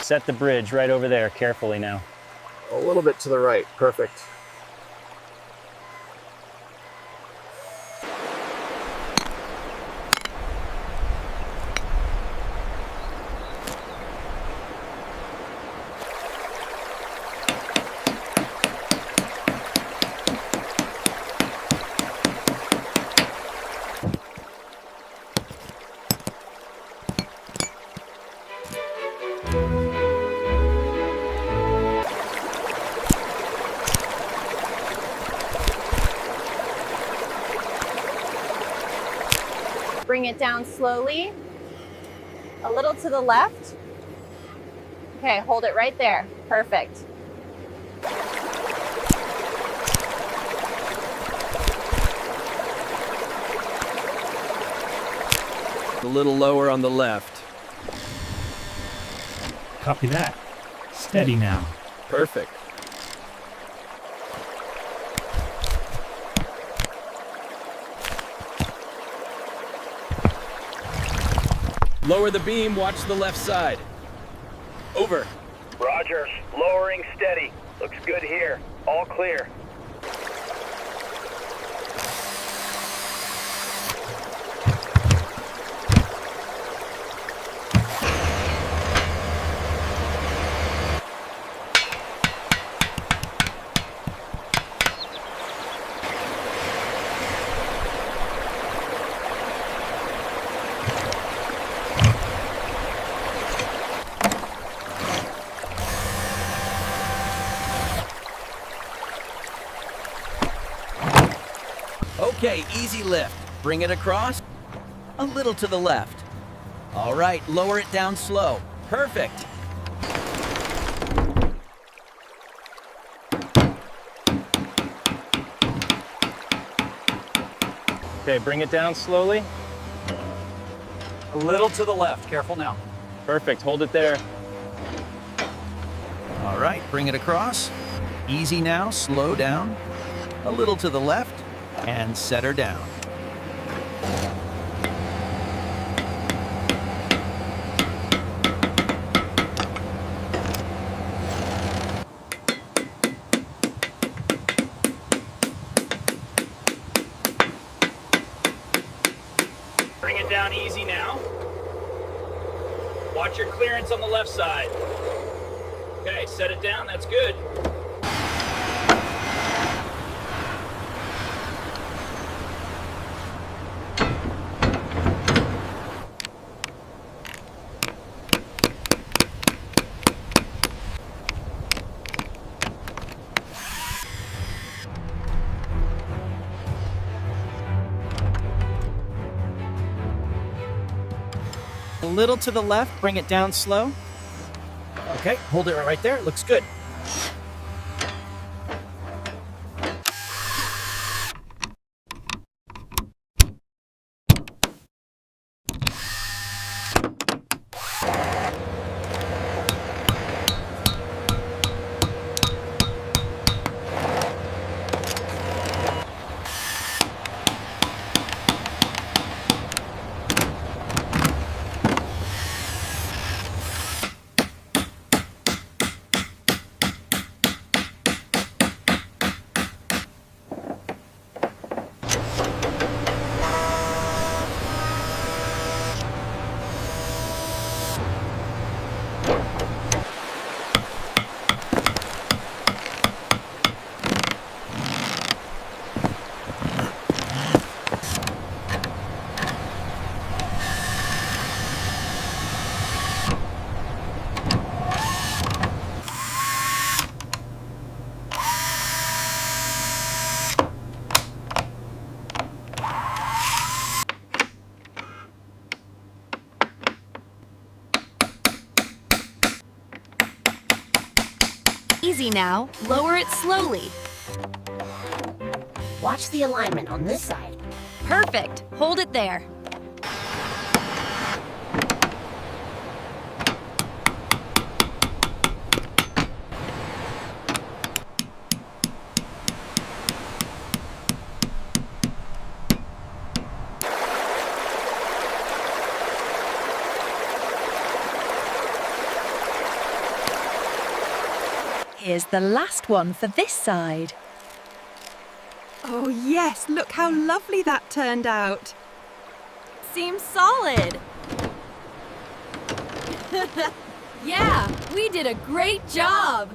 Set the bridge right over there carefully now. A little bit to the right. Perfect. Bring it down slowly, a little to the left. Okay, hold it right there. Perfect. A little lower on the left. Copy that. Steady now. Perfect. Lower the beam, watch the left side. Over. Roger. Lowering steady. Looks good here. All clear. Okay, easy lift. Bring it across. A little to the left. All right, lower it down slow. Perfect. Okay, bring it down slowly. A little to the left. Careful now. Perfect, hold it there. All right, bring it across. Easy now, slow down. A little to the left, and set her down. Bring it down easy now. Watch your clearance on the left side. Okay, set it down. That's good. A little to the left, bring it down slow. Okay, hold it right there. It looks good. Easy now. Lower it slowly. Watch the alignment on this side. Perfect. Hold it there. Here's the last one for this side. Oh yes, look how lovely that turned out. Seems solid. Yeah, we did a great job.